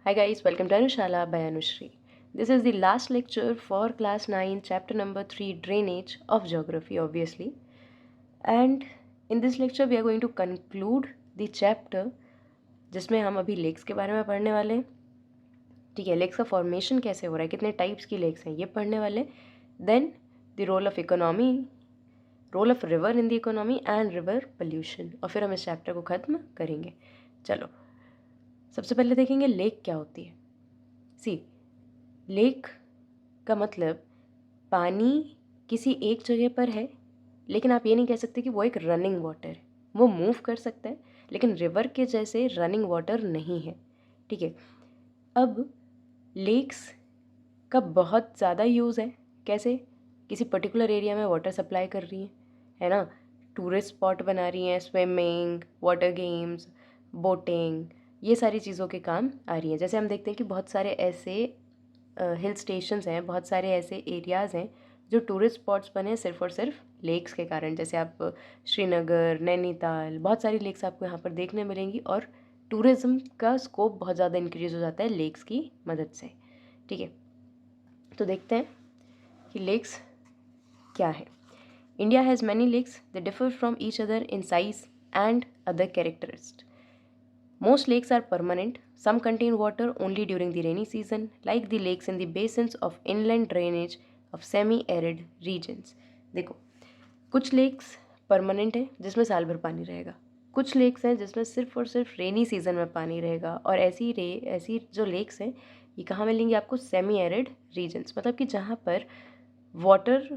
Hi guys, welcome to Anushala by Anushri. This is the last lecture for class 9, chapter number 3, Drainage of Geography, obviously. And in this lecture we are going to conclude the chapter जिसमें हम अभी lakes के बारे में पढ़ने वाले हैं. ठीक है, लेक्स का फॉर्मेशन कैसे हो रहा है, कितने टाइप्स की लेक्स हैं, ये पढ़ने वाले. Then the role of economy, role of river in the economy and river pollution, और फिर हम इस चैप्टर को ख़त्म करेंगे. चलो सबसे पहले देखेंगे लेक क्या होती है. सी, लेक का मतलब पानी किसी एक जगह पर है, लेकिन आप ये नहीं कह सकते कि वो एक रनिंग वाटर है. वो मूव कर सकता है, लेकिन रिवर के जैसे रनिंग वाटर नहीं है. ठीक है. अब लेक्स का बहुत ज़्यादा यूज़ है. कैसे? किसी पर्टिकुलर एरिया में वाटर सप्लाई कर रही है ना, टूरिस्ट स्पॉट बना रही हैं, स्विमिंग, वाटर गेम्स, बोटिंग, ये सारी चीज़ों के काम आ रही हैं. जैसे हम देखते हैं कि बहुत सारे ऐसे हिल स्टेशंस हैं, बहुत सारे ऐसे एरियाज़ हैं जो टूरिस्ट स्पॉट्स बने हैं सिर्फ और सिर्फ लेक्स के कारण. जैसे आप श्रीनगर, नैनीताल, बहुत सारी लेक्स आपको यहाँ पर देखने मिलेंगी, और टूरिज़्म का स्कोप बहुत ज़्यादा इंक्रीज़ हो जाता है लेक्स की मदद से. ठीक है, तो देखते हैं कि लेक्स क्या है. India has many lakes that differ from each other in size and other characteristics. Most lakes are permanent. Some contain water only during the rainy season, like the lakes in the basins of inland drainage of semi-arid regions. देखो, कुछ lakes permanent है जिसमें साल भर पानी रहेगा, कुछ lakes हैं जिसमें सिर्फ और सिर्फ रेनी सीजन में पानी रहेगा. और ऐसी जो लेक्स हैं ये कहाँ मिलेंगी आपको? सेमी एरिड रीजन्स, मतलब कि जहाँ पर वाटर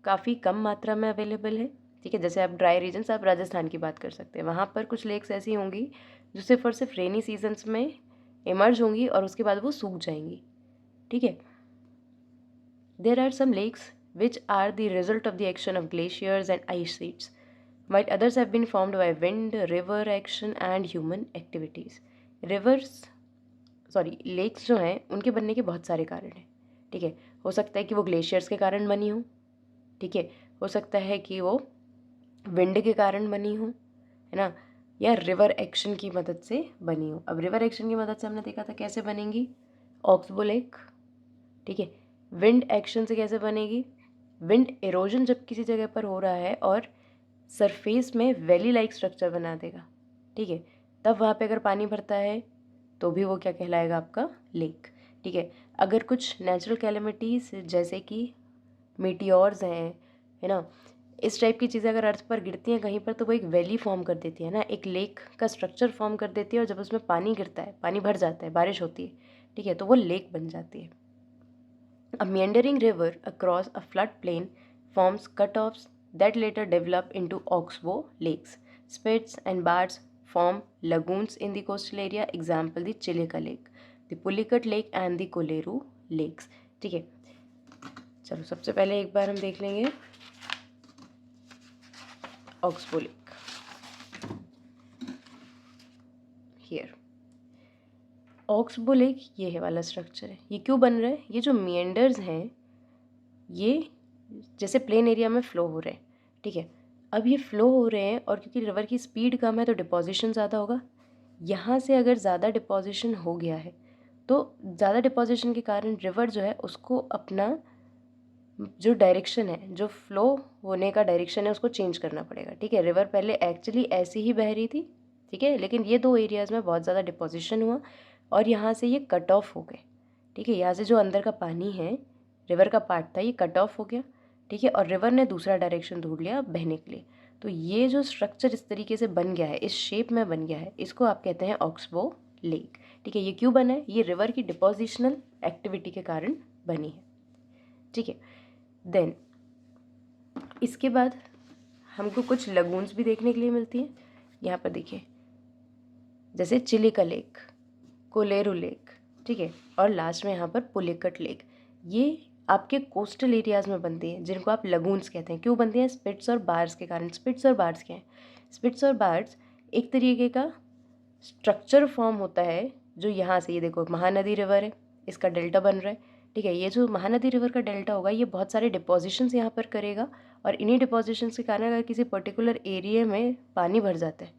काफ़ी कम मात्रा में अवेलेबल है. ठीक है, जैसे आप ड्राई रीजन्स, आप राजस्थान की बात कर सकते हैं, वहाँ पर कुछ लेक्स ऐसी होंगी जो सिर्फ और सिर्फ रेनी सीजन्स में इमर्ज होंगी और उसके बाद वो सूख जाएंगी. ठीक है. There are some lakes which are the result of the action of glaciers and ice sheets, while others have been formed by wind, river action and human activities. Lakes जो हैं उनके बनने के बहुत सारे कारण हैं. ठीक है, हो सकता है कि वो ग्लेशियर्स के कारण बनी हो. ठीक है, हो सकता है कि वो विंड के कारण बनी हो, है ना, या रिवर एक्शन की मदद से बनी हो. अब रिवर एक्शन की मदद से हमने देखा था कैसे बनेंगी, ऑक्सबो लेक. ठीक है, विंड एक्शन से कैसे बनेगी? विंड एरोजन जब किसी जगह पर हो रहा है और सरफेस में वैली लाइक स्ट्रक्चर बना देगा, ठीक है, तब वहाँ पे अगर पानी भरता है तो भी वो क्या कहलाएगा? आपका लेक. ठीक है. अगर कुछ नेचुरल कैलेमिटीज़ जैसे कि मीटियोर्स हैं, है ना, इस टाइप की चीज़ें अगर अर्थ पर गिरती हैं कहीं पर, तो वो एक वैली फॉर्म कर देती है ना, एक लेक का स्ट्रक्चर फॉर्म कर देती है. और जब उसमें पानी गिरता है, पानी भर जाता है, बारिश होती है, ठीक है, तो वो लेक बन जाती है. A meandering river across a floodplain forms cutoffs that later develop into oxbow lakes. Spits and bars form lagoons in the coastal area. Example, the Chilika Lake, the Pulicat Lake and the Koleru lakes. ठीक है, चलो सबसे पहले एक बार हम देख लेंगे oxbow lake. Here oxbow lake, ये है वाला स्ट्रक्चर है. ये क्यों बन रहा है? ये जो मिएंडर्स हैं ये जैसे प्लेन एरिया में फ़्लो हो रहे हैं. ठीक है, अब ये फ़्लो हो रहे हैं और क्योंकि रिवर की स्पीड कम है तो डिपोजिशन ज़्यादा होगा. यहाँ से अगर ज़्यादा डिपोजिशन हो गया है तो ज़्यादा डिपोजिशन के कारण रिवर जो है उसको अपना जो डायरेक्शन है, जो फ़्लो होने का डायरेक्शन है, उसको चेंज करना पड़ेगा. ठीक है, रिवर पहले एक्चुअली ऐसी ही बह रही थी, ठीक है, लेकिन ये दो एरियाज़ में बहुत ज़्यादा डिपोजिशन हुआ और यहाँ से ये कट ऑफ हो गए. ठीक है, यहाँ से जो अंदर का पानी है, रिवर का पार्ट था, ये कट ऑफ हो गया. ठीक है, और रिवर ने दूसरा डायरेक्शन ढूंढ लिया बहने के लिए. तो ये जो स्ट्रक्चर इस तरीके से बन गया है, इस शेप में बन गया है, इसको आप कहते हैं ऑक्सबो लेक. ठीक है, ये क्यों बना है? ये रिवर की डिपोजिशनल एक्टिविटी के कारण बनी है. ठीक है, देन इसके बाद हमको कुछ लगून्स भी देखने के लिए मिलती हैं. यहाँ पर देखिए, जैसे चिलिका लेक, कोलेरू लेक, ठीक है, और लास्ट में यहाँ पर पुलिकट लेक. ये आपके कोस्टल एरियाज़ में बनती हैं जिनको आप लगून्स कहते हैं. क्यों बनती हैं? स्पिट्स और बार्स के कारण. स्पिट्स और बार्स क्या हैं? स्पिट्स और बार्स एक तरीके का स्ट्रक्चर फॉर्म होता है जो यहाँ से, ये देखो महानदी रिवर है, इसका डेल्टा बन रहा है. ठीक है, ये जो महानदी रिवर का डेल्टा होगा ये बहुत सारे डिपोजिशंस यहाँ पर करेगा और इन्हीं डिपोजिशंस के कारण अगर किसी पर्टिकुलर एरिया में पानी भर जाता है,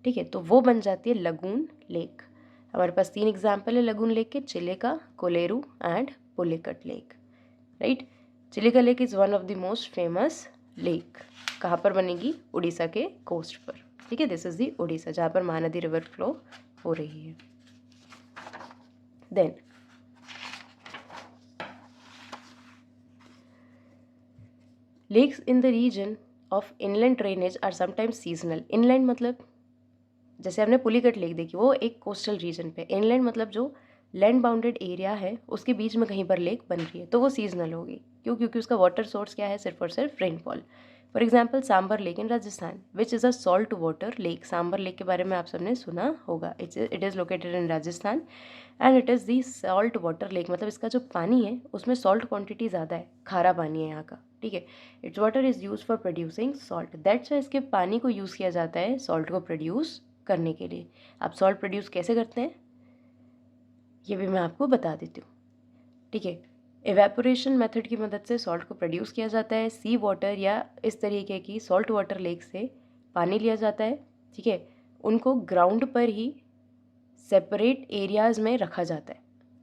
ठीक है, तो वो बन जाती है लगून लेक. हमारे पास 3 एग्जाम्पल है लगून लेक के, Chilika, Kolleru and Pulicat lake, right. Chilika lake is one of the most famous lake. कहाँ पर बनेगी? उड़ीसा के कोस्ट पर, ठीक है। दिस इज दी उड़ीसा, जहाँ पर महानदी रिवर फ्लो हो रही है। Then lakes in the region of inland drainage are sometimes seasonal. Inland मतलब जैसे हमने पुलिकट लेक देखी, वो एक कोस्टल रीजन पे। इनलैंड मतलब जो लैंड बाउंडेड एरिया है उसके बीच में कहीं पर लेक बन रही है, तो वो सीजनल होगी। क्यों? क्योंकि उसका वाटर सोर्स क्या है? सिर्फ और सिर्फ rainfall. For example Sambhar lake in Rajasthan which is a salt water lake. Sambhar lake के बारे में आप सबने सुना होगा। It is located in Rajasthan and it is the salt water lake. मतलब इसका जो पानी है उसमें सॉल्ट क्वांटिटी ज़्यादा है, खारा पानी है यहाँ का, ठीक है। It's water is use for producing salt, that's why इसके पानी को यूज़ किया जाता है सॉल्ट को प्रोड्यूस करने के लिए। आप सॉल्ट प्रोड्यूस कैसे करते हैं ये भी मैं आपको बता देती हूँ, ठीक है। एवेपोरेशन मेथड की मदद से सॉल्ट को प्रोड्यूस किया जाता है। सी वाटर या इस तरीके की सॉल्ट वाटर लेक से पानी लिया जाता है, ठीक है। उनको ग्राउंड पर ही सेपरेट एरियाज़ में रखा जाता है,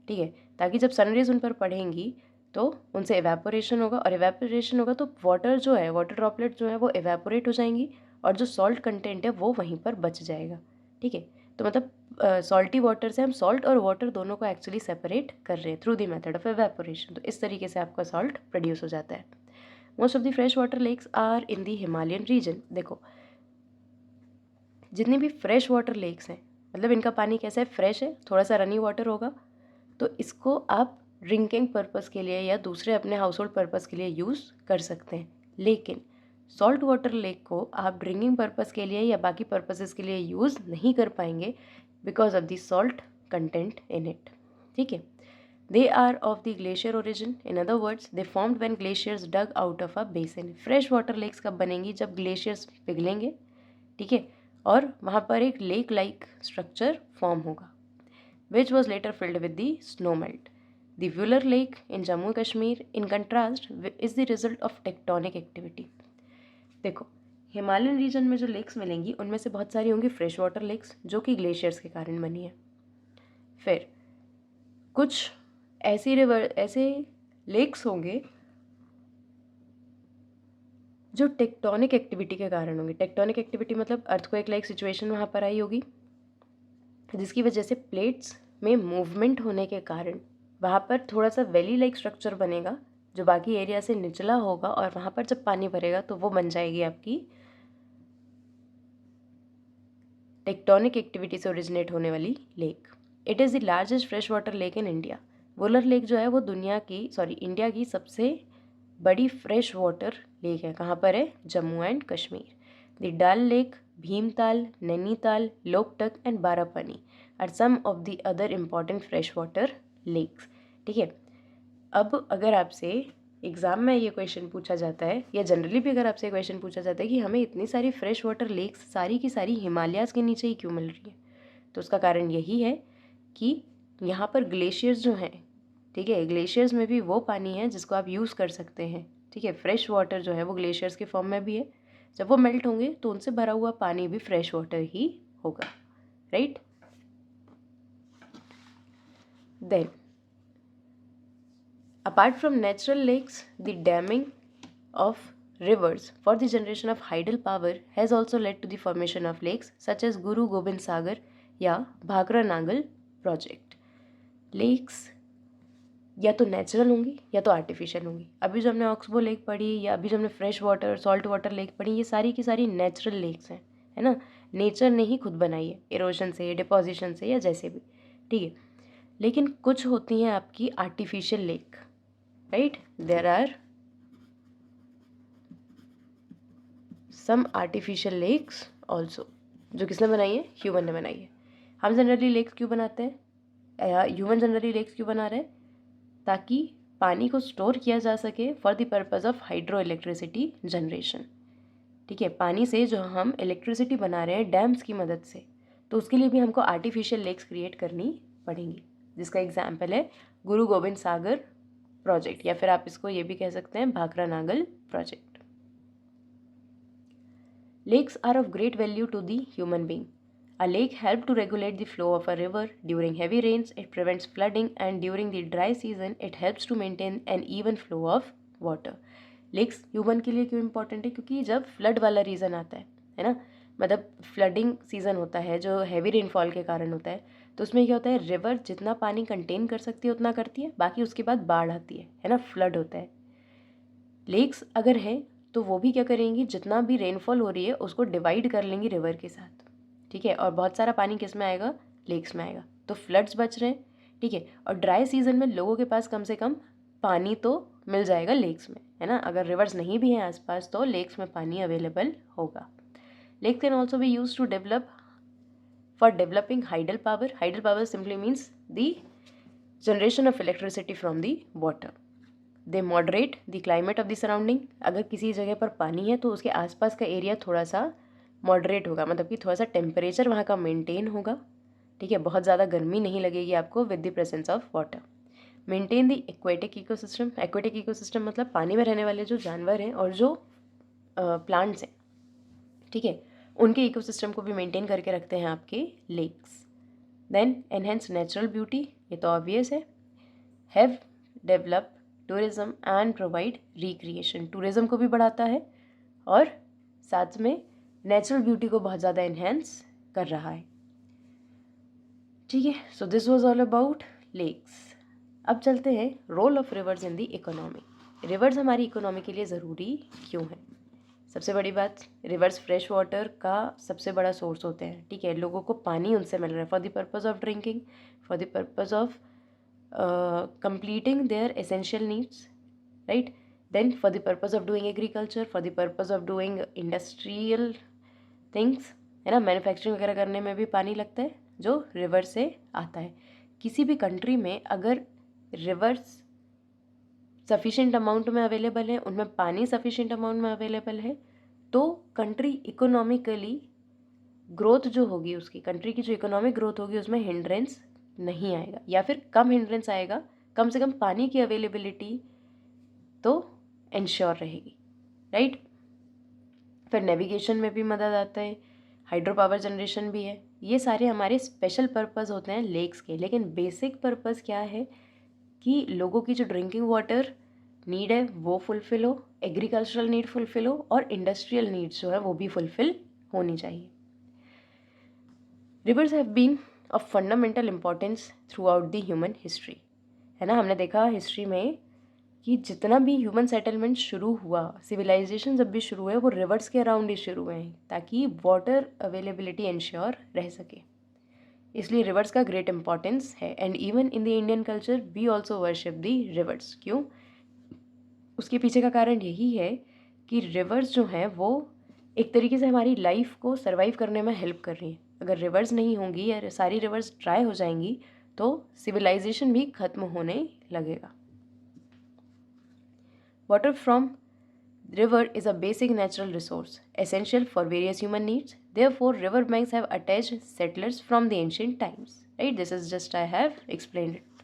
ठीक है, ताकि जब सनरेज उन पर पड़ेंगी तो उनसे एवेपोरेशन होगा, और एवेपोरेशन होगा तो वाटर जो है, वाटर ड्रॉपलेट जो है वो एवेपोरेट हो जाएंगी और जो सॉल्ट कंटेंट है वो वहीं पर बच जाएगा, ठीक है। तो मतलब सॉल्टी वाटर से हम सॉल्ट और वाटर दोनों को एक्चुअली सेपरेट कर रहे हैं through the method of evaporation. तो इस तरीके से आपका सॉल्ट प्रोड्यूस हो जाता है। Most of the fresh water lakes are in the Himalayan region. देखो जितनी भी फ्रेश वाटर लेक्स हैं, मतलब इनका पानी कैसा है? फ्रेश है, थोड़ा सा रनी वाटर होगा, तो इसको आप ड्रिंकिंग पर्पस के लिए या दूसरे अपने हाउस होल्ड पर्पस के लिए यूज़ कर सकते हैं। लेकिन सॉल्ट वाटर लेक को आप ड्रिंकिंग पर्पस के लिए या बाकी पर्पसेस के लिए यूज़ नहीं कर पाएंगे because of the salt content in it, ठीक है। They are of the glacier origin, in other words they formed when glaciers dug out of a basin. Fresh water lakes कब बनेंगी? जब ग्लेशियर्स पिघलेंगे, ठीक है, और वहाँ पर एक लेक लाइक स्ट्रक्चर फॉर्म होगा which was later filled with the snow melt. The Vuller Lake in Jammu and Kashmir, in contrast, is the result of tectonic activity. देखो हिमालयन रीजन में जो लेक्स मिलेंगी उनमें से बहुत सारी होंगी फ्रेश वाटर लेक्स जो कि ग्लेशियर्स के कारण बनी है। फिर कुछ ऐसे लेक्स होंगे जो टेक्टोनिक एक्टिविटी के कारण होंगे। टेक्टोनिक एक्टिविटी मतलब अर्थक्वेक लाइक सिचुएशन वहाँ पर आई होगी, जिसकी वजह से प्लेट्स में मूवमेंट होने के कारण वहाँ पर थोड़ा सा वैली लाइक स्ट्रक्चर बनेगा जो बाकी एरिया से निचला होगा, और वहाँ पर जब पानी भरेगा तो वो बन जाएगी आपकी टेक्टोनिक एक्टिविटी से ओरिजिनेट होने वाली lake. It is the largest fresh water lake in India. Wular lake जो है वो इंडिया की सबसे बड़ी फ्रेश वाटर लेक है। कहाँ पर है? Jammu and Kashmir. The Dal lake, Bhimtal, Nainital, Loktak and Barapani are some of the other important fresh water lakes, ठीक है। अब अगर आपसे एग्ज़ाम में ये क्वेश्चन पूछा जाता है या जनरली भी अगर आपसे क्वेश्चन पूछा जाता है कि हमें इतनी सारी फ्रेश वाटर लेक्स सारी की सारी हिमालयाज़ के नीचे ही क्यों मिल रही है, तो उसका कारण यही है कि यहाँ पर ग्लेशियर्स जो हैं, ठीक है, ग्लेशियर्स में भी वो पानी है जिसको आप यूज़ कर सकते हैं, ठीक है। फ्रेश वाटर जो है वो ग्लेशियर्स के फॉर्म में भी है, जब वो मेल्ट होंगे तो उनसे भरा हुआ पानी भी फ्रेश वाटर ही होगा, right. Then apart from natural lakes, the damming of rivers for the generation of hydel power has also led to the formation of lakes such as Guru Gobind Sagar या Bhakra Nangal project. Lakes या तो natural होंगी या तो artificial होंगी। अभी जो हमने ऑक्सबो लेक पढ़ी या अभी जो हमने fresh water salt water lake पढ़ी, ये सारी की सारी नेचुरल लेक्स हैं, है ना। नेचर ने ही खुद बनाई है, इरोशन से, डिपोजिशन से या जैसे भी, ठीक है। लेकिन कुछ होती हैं आपकी artificial lake, right. There are some artificial lakes also, जो किसने बनाई है? ह्यूमन ने बनाई है। हम जनरली लेक्स क्यों बनाते हैं, ह्यूमन जनरली लेक्स क्यों बना रहे हैं? ताकि पानी को स्टोर किया जा सके for the purpose of hydro electricity generation, ठीक है। पानी से जो हम इलेक्ट्रिसिटी बना रहे हैं डैम्स की मदद से, तो उसके लिए भी हमको आर्टिफिशियल लेक्स क्रिएट करनी पड़ेंगी, जिसका एग्जाम्पल है गुरु गोबिंद सागर प्रोजेक्ट, या फिर आप इसको ये भी कह सकते हैं Bhakra Nangal project. Lakes are of great value to the human being. A lake helps to regulate the flow of a river. During heavy rains, it prevents flooding, and during the dry season, it helps to maintain an even flow of water. Lakes human के लिए क्यों important है? क्योंकि जब flood वाला reason आता है ना, मतलब फ्लडिंग सीज़न होता है जो हैवी रेनफॉल के कारण होता है, तो उसमें क्या होता है, रिवर जितना पानी कंटेन कर सकती है उतना करती है, बाकी उसके बाद बाढ़ आती है ना, फ्लड होता है। लेक्स अगर है तो वो भी क्या करेंगी, जितना भी रेनफॉल हो रही है उसको डिवाइड कर लेंगी रिवर के साथ, ठीक है, और बहुत सारा पानी किस में आएगा, लेक्स में आएगा, तो फ्लड्स बच रहे हैं, ठीक है। और ड्राई सीजन में लोगों के पास कम से कम पानी तो मिल जाएगा लेक्स में, है ना, अगर रिवर्स नहीं भी हैं आसपास तो लेक्स में पानी अवेलेबल होगा। Lakes can also be use to develop for developing hydel power. Hydel power simply means the generation of electricity from the water. They moderate the climate of the surrounding. अगर किसी जगह पर पानी है तो उसके आसपास का एरिया थोड़ा सा मॉडरेट होगा, मतलब कि थोड़ा सा टेम्परेचर वहाँ का मेंटेन होगा, ठीक है, बहुत ज़्यादा गर्मी नहीं लगेगी आपको with the presence of water. Maintain the aquatic ecosystem. Aquatic ecosystem मतलब पानी में रहने वाले जो जानवर हैं और जो प्लांट्स हैं, ठीक है, उनके इकोसिस्टम को भी मेंटेन करके रखते हैं आपके lakes. Then enhance natural beauty, ये तो ऑब्वियस है। Have develop tourism and provide recreation. Tourism को भी बढ़ाता है और साथ में नेचुरल ब्यूटी को बहुत ज़्यादा एनहेंस कर रहा है, ठीक है। So this was all about lakes. अब चलते हैं role of rivers in the economy. Rivers हमारी इकोनॉमी के लिए ज़रूरी क्यों है? सबसे बड़ी बात, रिवर्स फ्रेश वाटर का सबसे बड़ा सोर्स होते हैं, ठीक है, लोगों को पानी उनसे मिल रहा है for the purpose of drinking, for the purpose of completing their essential needs, right? Then for the purpose of doing agriculture, for the purpose of doing industrial things, है ना, मैन्युफैक्चरिंग वगैरह करने में भी पानी लगता है जो रिवर से आता है। किसी भी कंट्री में अगर रिवर्स सफिशेंट अमाउंट में अवेलेबल है, उनमें पानी सफिशेंट अमाउंट में अवेलेबल है, तो कंट्री इकोनॉमिकली ग्रोथ जो होगी, उसकी कंट्री की जो इकोनॉमिक ग्रोथ होगी उसमें हिंड्रेंस नहीं आएगा, या फिर कम हिंड्रेंस आएगा, कम से कम पानी की अवेलेबिलिटी तो इंश्योर रहेगी, राइट। फिर नेविगेशन में भी मदद आता है, हाइड्रो पावर जनरेशन भी है, ये सारे हमारे स्पेशल पर्पस होते हैं लेक्स के। लेकिन बेसिक पर्पस क्या है कि लोगों की जो ड्रिंकिंग वाटर नीड है वो फुलफिल हो, एग्रीकल्चरल नीड फुलफिल हो, और इंडस्ट्रियल नीड्स जो है वो भी फुलफिल होनी चाहिए। Rivers have been of fundamental importance throughout the human history, है ना। हमने देखा हिस्ट्री में कि जितना भी ह्यूमन सेटलमेंट शुरू हुआ, सिविलाइजेशन जब भी शुरू हुए, वो रिवर्स के अराउंड ही शुरू हुए हैं ताकि वाटर अवेलेबिलिटी इंश्योर रह सके, इसलिए रिवर्स का ग्रेट इंपॉर्टेंस है। And even in the Indian culture we also worship the rivers. क्यों? उसके पीछे का कारण यही है कि रिवर्स जो हैं वो एक तरीके से हमारी लाइफ को सर्वाइव करने में हेल्प कर रही हैं। अगर रिवर्स नहीं होंगी या सारी रिवर्स ड्राई हो जाएंगी तो सिविलाइजेशन भी खत्म होने लगेगा। Water from river is a basic natural resource essential for various human needs. Therefore, river banks have attached settlers from the ancient times. Right? This is just I have explained it.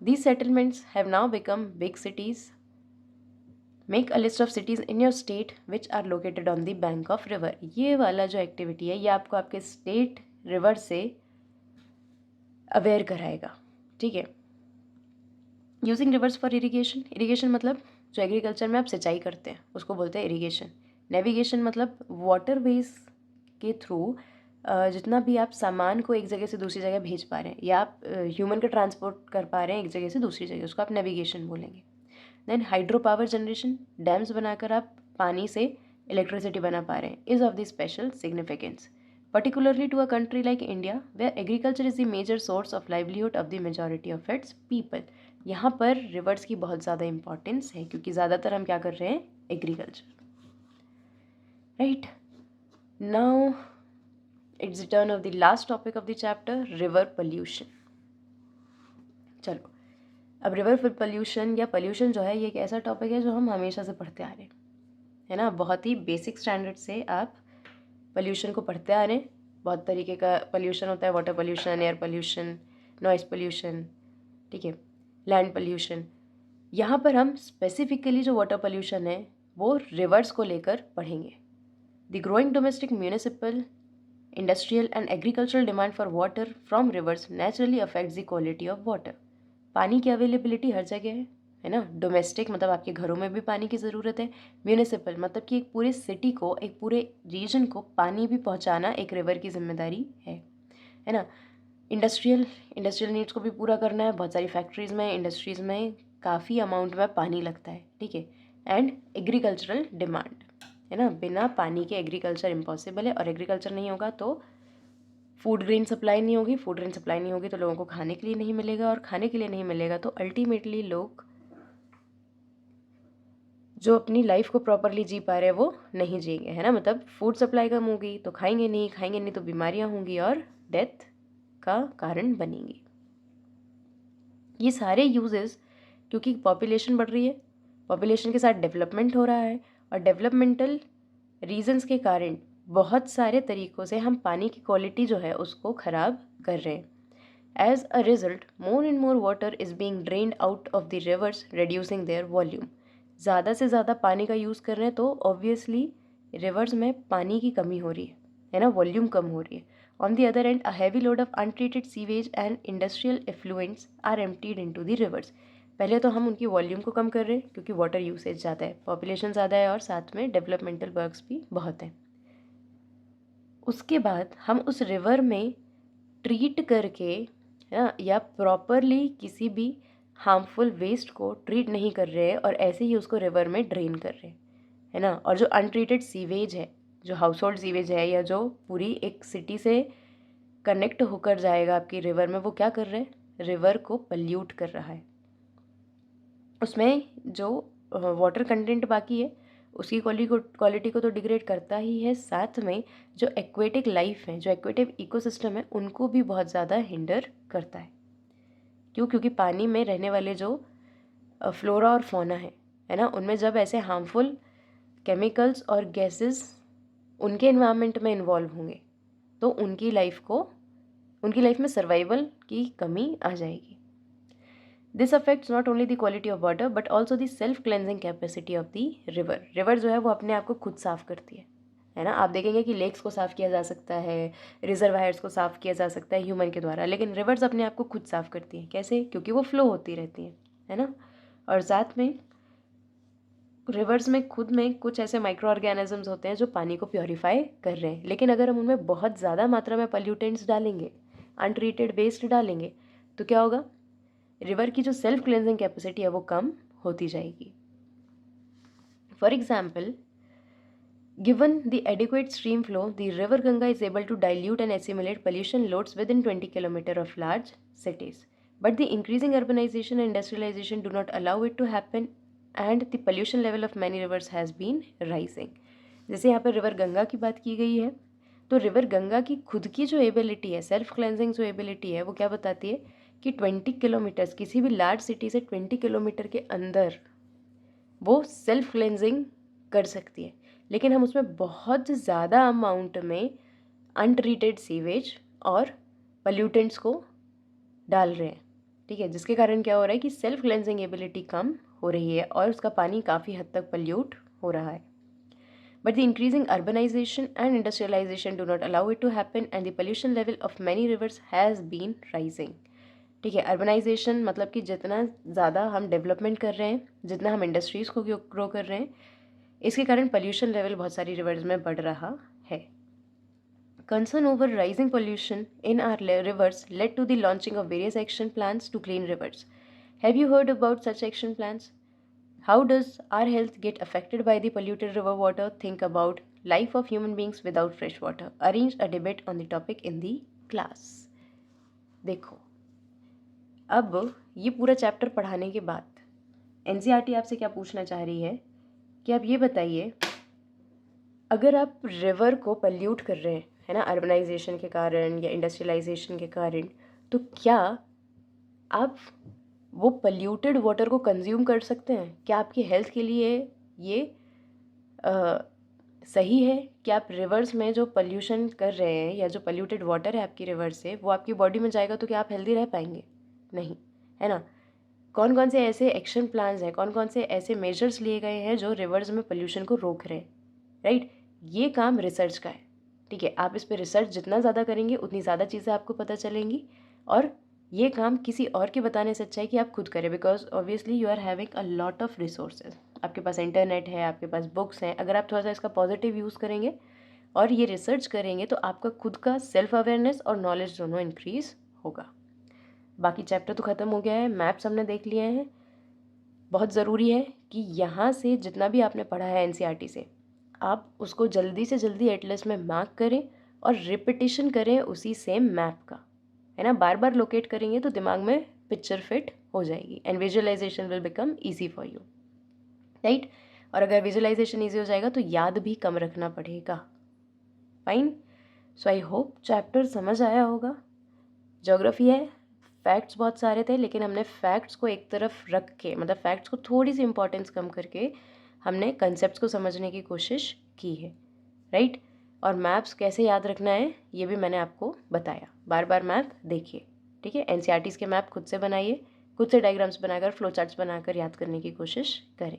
These settlements have now become big cities. Make a list of cities in your state which are located on the bank of river. ये वाला जो activity है ये आपको आपके state river से aware कराएगा, ठीक है। Using reverse for irrigation. Irrigation मतलब जो एग्रीकल्चर में आप सिंचाई करते हैं उसको बोलते हैं इरीगेशन। नेविगेशन मतलब वाटरवेज के थ्रू जितना भी आप सामान को एक जगह से दूसरी जगह भेज पा रहे हैं या आप ह्यूमन का ट्रांसपोर्ट कर पा रहे हैं एक जगह से दूसरी जगह, उसको आप नेविगेशन बोलेंगे। Then hydro power generation, dams बनाकर आप पानी से इलेक्ट्रिसिटी बना पा रहे हैं, is of the special significance particularly to a country like India where agriculture is the major source of livelihood of the majority of its people. यहाँ पर रिवर्स की बहुत ज़्यादा इंपॉर्टेंस है क्योंकि ज़्यादातर हम क्या कर रहे हैं, agriculture, right. Now it's the turn off the last topic of the chapter, river pollution. चलो अब रिवर पोल्यूशन या पोल्यूशन जो है ये एक ऐसा टॉपिक है जो हम हमेशा से पढ़ते आ रहे हैं, है ना। बहुत ही बेसिक स्टैंडर्ड से आप पोल्यूशन को पढ़ते आ रहे हैं। बहुत तरीके का पोल्यूशन होता है, water pollution, air pollution, noise pollution, ठीक है, लैंड पोल्यूशन। यहाँ पर हम स्पेसिफिकली जो वाटर पोल्यूशन है वो रिवर्स को लेकर पढ़ेंगे। The growing domestic municipal industrial and agricultural demand for water from reverse naturally affects the quality of water. पानी की अवेलेबिलिटी हर जगह है ना। डोमेस्टिक मतलब आपके घरों में भी पानी की ज़रूरत है। म्यूनिसिपल मतलब कि एक पूरे सिटी को, एक पूरे रीजन को पानी भी पहुंचाना एक रिवर की जिम्मेदारी है ना। इंडस्ट्रियल नीड्स को भी पूरा करना है। बहुत सारी फैक्ट्रीज़ में, इंडस्ट्रीज़ में काफ़ी अमाउंट में पानी लगता है, ठीक है। एंड एग्रीकल्चरल डिमांड है ना, बिना पानी के एग्रीकल्चर इम्पॉसिबल है, और एग्रीकल्चर नहीं होगा तो फूड ग्रेन सप्लाई नहीं होगी, फूड ग्रेन सप्लाई नहीं होगी तो लोगों को खाने के लिए नहीं मिलेगा, और खाने के लिए नहीं मिलेगा तो अल्टीमेटली लोग जो अपनी लाइफ को प्रॉपरली जी पा रहे हैं वो नहीं जिएंगे, है ना। मतलब फूड सप्लाई कम होगी तो खाएंगे नहीं तो बीमारियां होंगी और डेथ का कारण बनेंगी। ये सारे यूजेस, क्योंकि पॉपुलेशन बढ़ रही है, पॉपुलेशन के साथ डेवलपमेंट हो रहा है, और डेवलपमेंटल रीजंस के कारण बहुत सारे तरीक़ों से हम पानी की क्वालिटी जो है उसको ख़राब कर रहे हैं। As a result more and more water is being drained out of the rivers reducing their volume. ज़्यादा से ज़्यादा पानी का यूज़ कर रहे हैं तो ऑब्वियसली रिवर्स में पानी की कमी हो रही है ना, वॉल्यूम कम हो रही है। On the other end, a heavy load of untreated sewage and industrial effluents are emptied into the rivers. पहले तो हम उनकी वॉल्यूम को कम कर रहे हैं क्योंकि वाटर यूसेज ज़्यादा है, पॉपुलेशन ज़्यादा है, और साथ में डेवलपमेंटल वर्क्स भी बहुत हैं। उसके बाद हम उस रिवर में ट्रीट करके या प्रॉपरली किसी भी हार्मफुल वेस्ट को ट्रीट नहीं कर रहे हैं, और ऐसे ही उसको रिवर में ड्रेन कर रहे हैं, है ना। और जो अनट्रीटेड सीवेज है, जो हाउस होल्ड सीवेज है, या जो पूरी एक सिटी से कनेक्ट होकर जाएगा आपकी रिवर में, वो क्या कर रहे हैं, रिवर को पल्यूट कर रहा है। उसमें जो वाटर कंटेंट बाकी है उसकी क्वालिटी को तो डिग्रेड करता ही है, साथ में जो एक्वेटिक लाइफ है, जो एक्वेटिव इकोसिस्टम है, उनको भी बहुत ज़्यादा हिंडर करता है। क्यों? क्योंकि पानी में रहने वाले जो फ्लोरा और फौना है ना, उनमें जब ऐसे हार्मफुल केमिकल्स और गैसेस उनके एनवायरनमेंट में इन्वॉल्व होंगे तो उनकी लाइफ में सर्वाइवल की कमी आ जाएगी। This affects not only the quality of water but also the self cleansing capacity of the river. River जो है वो अपने आप को खुद साफ करती है ना। आप देखेंगे कि लेक्स को साफ़ किया जा सकता है, रिजर्वायर्स को साफ़ किया जा सकता है ह्यूमन के द्वारा, लेकिन रिवर्स अपने आप को खुद साफ़ करती हैं। कैसे? क्योंकि वो फ्लो होती रहती हैं, है ना। और साथ में रिवर्स में खुद में कुछ ऐसे माइक्रो ऑर्गेनिजम्स होते हैं जो पानी को प्योरीफाई कर रहे हैं, लेकिन अगर हम उनमें बहुत ज़्यादा मात्रा में पॉल्यूटेंट्स डालेंगे, अनट्रीटेड वेस्ट डालेंगे, तो क्या होगा, रिवर की जो सेल्फ क्लेंजिंग कैपेसिटी है वो कम होती जाएगी। For example, given the adequate stream flow, the river Ganga is able to dilute and assimilate pollution loads within 20 km of large cities. But the increasing urbanization and industrialization do not allow it to happen, and the pollution level of many rivers has been rising. जैसे यहाँ पर river Ganga की बात की गई है, तो river Ganga की खुद की जो एबिलिटी है, सेल्फ क्लेंजिंग जो एबिलिटी है, वो क्या बताती है कि 20 किलोमीटर्स, किसी भी लार्ज सिटी से 20 किलोमीटर के अंदर वो सेल्फ क्लेंजिंग कर सकती है। लेकिन हम उसमें बहुत ज़्यादा अमाउंट में अनट्रीटेड सीवेज और पल्यूटेंट्स को डाल रहे हैं, ठीक है, जिसके कारण क्या हो रहा है कि सेल्फ क्लेंजिंग एबिलिटी कम हो रही है और उसका पानी काफ़ी हद तक पल्यूट हो रहा है। But the increasing urbanisation and industrialisation do not allow it to happen and the pollution level of many rivers has been rising. ठीक है, अर्बनाइजेशन मतलब कि जितना ज़्यादा हम डेवलपमेंट कर रहे हैं, जितना हम इंडस्ट्रीज़ को ग्रो कर रहे हैं, इसके कारण पोल्यूशन लेवल बहुत सारी रिवर्स में बढ़ रहा है। Concern over rising pollution in our rivers led to the launching of various action plans to clean rivers. Have you heard about such action plans? How does our health get affected by the polluted river water? Think about life of human beings without fresh water. Arrange a debate on the topic in the class. देखो, अब ये पूरा chapter पढ़ाने के बाद NCERT आपसे क्या पूछना चाह रही है कि आप ये बताइए, अगर आप रिवर को पल्यूट कर रहे हैं, है ना, अर्बनाइजेशन के कारण या इंडस्ट्रियलाइजेशन के कारण, तो क्या आप वो पल्यूटेड वाटर को कंज्यूम कर सकते हैं? क्या आपकी हेल्थ के लिए ये सही है कि आप रिवर्स में जो पल्यूशन कर रहे हैं या जो पल्यूटेड वाटर है आपकी रिवर से, वो आपकी बॉडी में जाएगा तो क्या आप हेल्दी रह पाएंगे? नहीं, है ना। कौन कौन से ऐसे एक्शन प्लान्स हैं, कौन कौन से ऐसे मेजर्स लिए गए हैं जो रिवर्स में पोल्यूशन को रोक रहे हैं, राइट? ये काम रिसर्च का है, ठीक है, आप इस पर रिसर्च जितना ज़्यादा करेंगे उतनी ज़्यादा चीज़ें आपको पता चलेंगी, और ये काम किसी और के बताने से अच्छा है कि आप खुद करें, because obviously you are having a lot of resources. आपके पास इंटरनेट है, आपके पास बुक्स हैं, अगर आप थोड़ा सा इसका पॉजिटिव यूज़ करेंगे और ये रिसर्च करेंगे तो आपका खुद का सेल्फ अवेयरनेस और नॉलेज दोनों इंक्रीज होगा। बाकी चैप्टर तो ख़त्म हो गया है, मैप्स हमने देख लिए हैं। बहुत ज़रूरी है कि यहाँ से जितना भी आपने पढ़ा है एनसीईआरटी से, आप उसको जल्दी से जल्दी एटलस में मार्क करें और रिपीटिशन करें उसी सेम मैप का, है ना। बार बार लोकेट करेंगे तो दिमाग में पिक्चर फिट हो जाएगी and visualisation will become easy for you, right. और अगर विजुअलाइजेशन ईजी हो जाएगा तो याद भी कम रखना पड़ेगा। Fine. So I hope chapter समझ आया होगा। ज्योग्राफी है, फैक्ट्स बहुत सारे थे, लेकिन हमने फैक्ट्स को एक तरफ रख के, मतलब फैक्ट्स को थोड़ी सी इंपॉर्टेंस कम करके हमने कंसेप्ट्स को समझने की कोशिश की है, राइट। और मैप्स कैसे याद रखना है ये भी मैंने आपको बताया। बार बार मैप देखिए, ठीक है। एनसीईआरटीज़ के मैप खुद से बनाइए, खुद से डायग्राम्स बनाकर, फ्लो चार्ट्स बनाकर याद करने की कोशिश करें।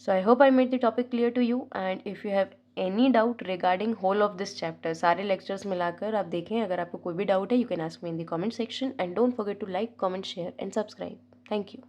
So I hope I made the topic clear to you, and if you have any doubt regarding whole of this chapter, सारे lectures मिलाकर आप देखें, अगर आपको कोई भी doubt है you can ask me in the comment section, and don't forget to like, comment, share and subscribe. Thank you.